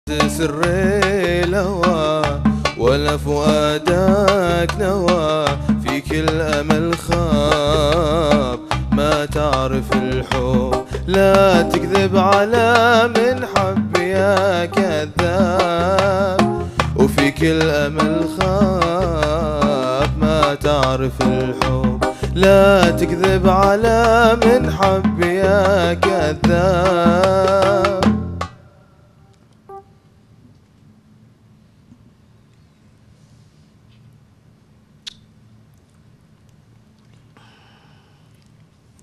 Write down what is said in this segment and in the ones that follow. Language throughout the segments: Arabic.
سر الهوى ولا فؤادك نوى في كل أمل خاب ما تعرف الحب لا تكذب على من حب يا كذاب وفي كل أمل خاب ما تعرف الحب لا تكذب على من حب يا كذاب.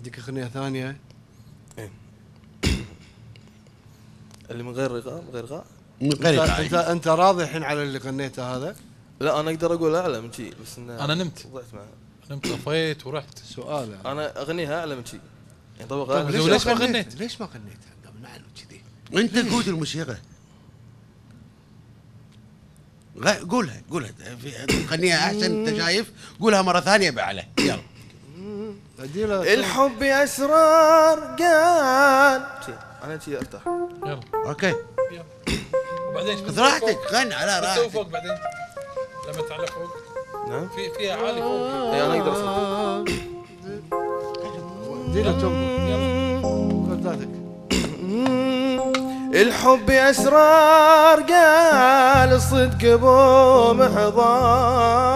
ديك أغنية ثانية ايه اللي من غير رقاء من غير غاء من غير انت راضي الحين على اللي غنيته هذا؟ لا انا اقدر اقول اعلى من شيء بس انا نمت طفيت ورحت. سؤال انا اغنيها اعلى من شيء يعني طبق طيب ليش ما غنيت؟ ليش ما غنيتها قبل معلوم كذي؟ انت قول الموسيقى قولها غنيها احسن. انت شايف قولها مره ثانيه باعلى. يلا الحب اسرار قال انا شي ارتاح. يلا اوكي يلا وبعدين خذ راحتك غني على راحتك راحتك فوق بعدين لما تعلى فوق. نعم فيها عالي فوق. اي انا اقدر اصوت. دينا تنبو يلا خذ ذاتك. الحب اسرار قال الصدق ابو محضار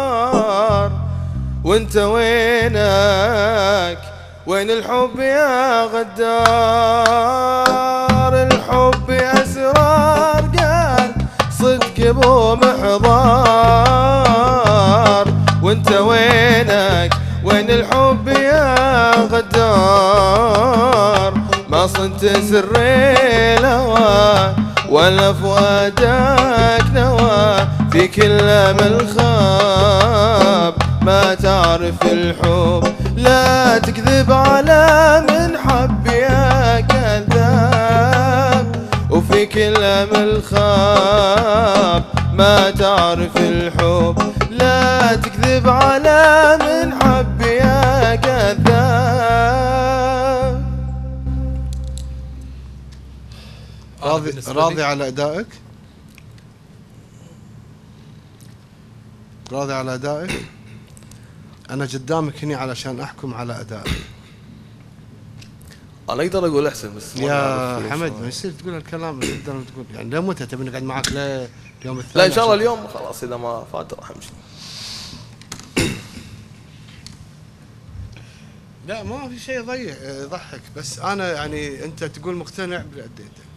وانت وينك وين الحب يا غدار. الحب اسرار قال صدق ابو محضار وانت وينك وين الحب يا غدار. ما صنت سر الهوى ولا فؤادك نوى في كل امل خاب ما تعرف الحب لا تكذب على من حب يا كذاب وفي كل امل خاب ما تعرف الحب لا تكذب على من حب يا كذاب. راضي على أدائك؟ راضي على أدائك؟ أنا قدامك هني علشان أحكم على أدائك. أنا أقدر أقول أحسن بس يا حمد ما يصير تقول الكلام اللي تقدر تقول يعني ليه متى تبي نقعد معك ليوم الثاني؟ لا إن شاء الله اليوم خلاص إذا ما فات راح أمشي. لا ما في شيء يضحك بس أنا يعني أنت تقول مقتنع باللي أديته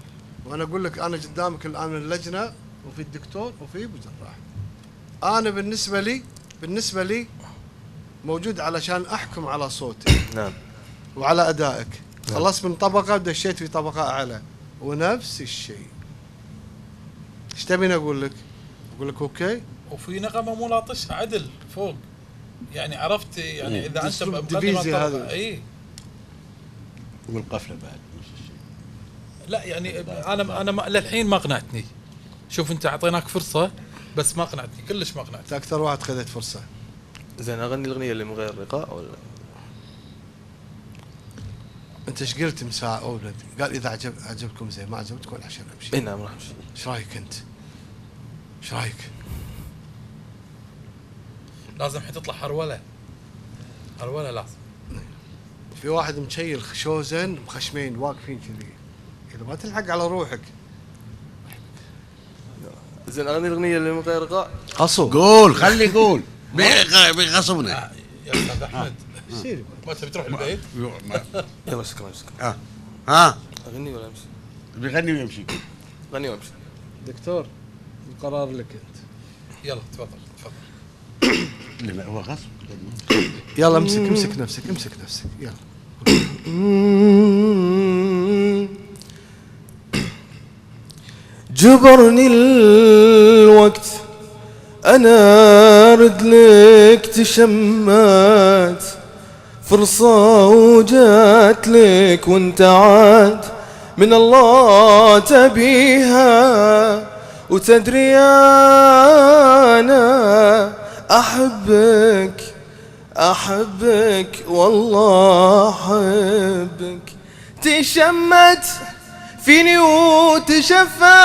وأنا أقول لك أنا قدامك الآن من اللجنة وفي الدكتور وفي أبو جراح. أنا بالنسبة لي موجود علشان أحكم على صوتي نعم وعلى أدائك. خلصت من طبقة ودشيت في طبقة أعلى ونفس الشيء. إيش تبين أقول لك؟ أقول لك أوكي. وفي نغمة مو لاطشها عدل فوق يعني عرفت يعني إذا أنت ديفيزي هذا إيه والقفلة بعد نفس الشيء. لا يعني أنا للحين ما أقنعتني. شوف أنت أعطيناك فرصة بس ما أقنعتني كلش ما أقنعتني. أنت أكثر واحد خذت فرصة. زين أغني الأغنية اللي من غير رقاء ولا؟ أنت إيش قلت مساء أولد؟ قال إذا عجبكم زين ما عجبتكم عشان أمشي. إيه نعم راح أمشي. إيش رأيك أنت؟ إيش رأيك؟ لازم حتطلع حرولة لازم. في واحد مشيل شوزن مخشمين واقفين كذي إذا ما تلحق على روحك. زين أغني الأغنية اللي من غير رقاء. قصو قول خلي يقول بيغصبنا. يا أستاذ أحمد ما تبي تروح البيت؟ يلا شكرا. ها أغني ولا أمشي؟ بيغني ويمشي. غني وأمشي. دكتور القرار لك أنت. يلا تفضل. لا هو غصب. يلا امسك نفسك يلا. جبرني الوقت أنا أرد لك تشمت فرصة وجات لك وانت عاد من الله تبيها وتدري أنا أحبك والله أحبك. تشمت فيني وتشفى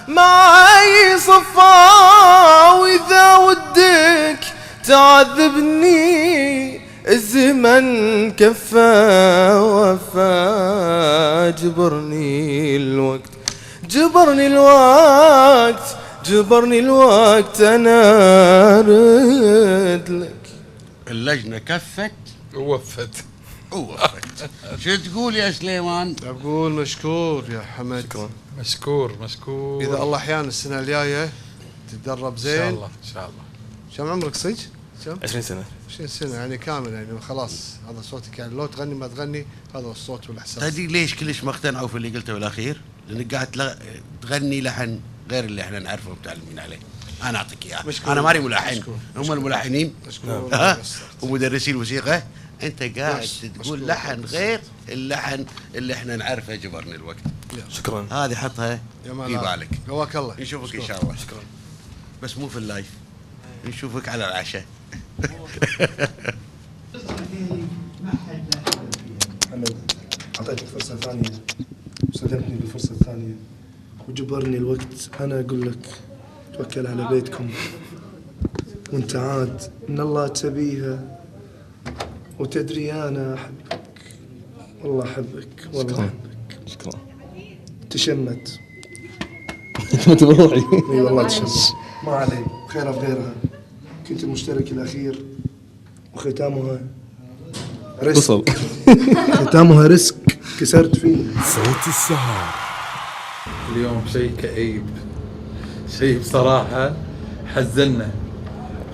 معاي صفا، وإذا ودك تعذبني الزمن كفى وفى. جبرني الوقت جبرني الوقت جبرني الوقت، أنا أرد لك. اللجنة كفت ووفت. شو تقول يا سليمان؟ أقول مشكور يا حمد. شكرا. مشكور. إذا الله أحيانا السنة الجاية تتدرب زين إن شاء الله إن شاء الله. كم عمرك صدق؟ 20 سنة. 20 سنة يعني كامل، يعني خلاص هذا صوتك، يعني لو تغني ما تغني هذا الصوت والإحساس. تدري ليش كلش ما اقتنعوا في اللي قلته بالأخير؟ لأنك قاعد تغني لحن غير اللي احنا نعرفه ومتعلمين عليه. أنا أعطيك إياه، أنا ماني ملحن، هم الملحنين ومدرسي الموسيقى. أنت قاعد تقول لحن غير اللحن اللي احنا نعرفه. جبرني الوقت. شكرا. هذه حطها في بالك. قواك الله. نشوفك إن شاء الله. شكرا. بس مو في اللايف، نشوفك على العشاء. محمد، أعطيتك فرصة ثانية وصدمتني بالفرصة الثانية وجبرني الوقت. أنا أقول لك توكل على بيتكم، وانت عاد من الله تبيها، وتدري أنا أحبك والله أحبك والله أحبك. شكرا. تشمت. انت بروحي. اي والله تشمت. ما علي، خيرها في غيرها. كنت المشترك الأخير وختامها رزق. وصل. ختامها رزق كسرت فيه. صوت السهارى. اليوم شيء كئيب، شيء بصراحة حزننا.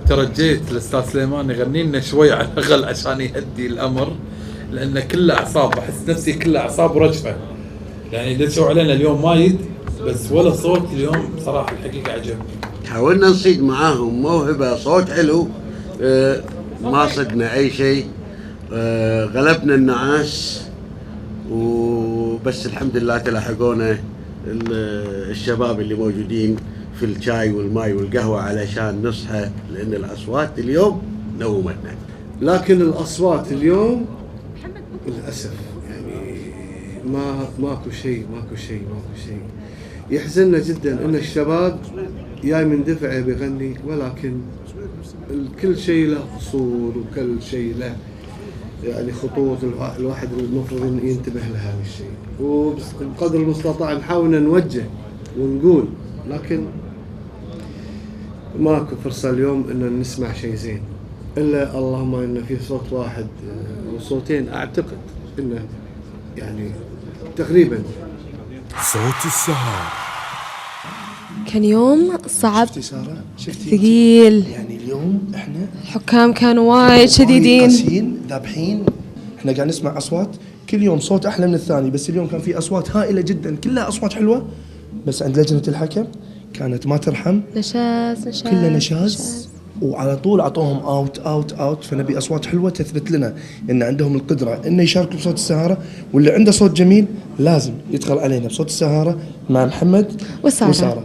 ترجيت الأستاذ سليمان يغني لنا شوي على الأقل عشان يهدي الأمر، لأن كله أعصاب، أحس نفسي كله أعصاب ورجفة. يعني دشوا علينا اليوم وايد، بس ولا صوت اليوم بصراحة الحقيقة عجبني. حاولنا نصيد معاهم موهبة صوت حلو، ما صدنا أي شيء. غلبنا النعاس وبس. الحمد لله تلاحقونا الشباب اللي موجودين في الشاي والماي والقهوة علشان نصحى، لأن الأصوات اليوم نومتنا. لكن الأصوات اليوم للأسف يعني ماكو شيء. يحزننا جدا ان الشباب جاي من دفعه بيغني، ولكن كل شيء له اصول وكل شيء له يعني خطوط الواحد المفروض ان ينتبه لهذا الشيء، وبقدر المستطاع نحاول نوجه ونقول، لكن ماكو فرصه اليوم ان نسمع شيء زين، الا اللهم ان في صوت واحد وصوتين اعتقد انه يعني تقريبا. صوت السهارى. كان يوم صعب. شفتي سارة؟ شفتي؟ ثقيل. يعني اليوم احنا الحكام كانوا وايد شديدين، قاسيين ذابحين. احنا قاعد نسمع اصوات كل يوم صوت احلى من الثاني، بس اليوم كان في اصوات هائله جدا كلها اصوات حلوه، بس عند لجنه الحكم كانت ما ترحم. نشاز كلها نشاز وعلى طول اعطوهم اوت. فنبي اصوات حلوه تثبت لنا ان عندهم القدره انه يشاركوا بصوت السهارى، واللي عنده صوت جميل لازم يدخل علينا بصوت السهارى مع محمد وسارة. وسارة.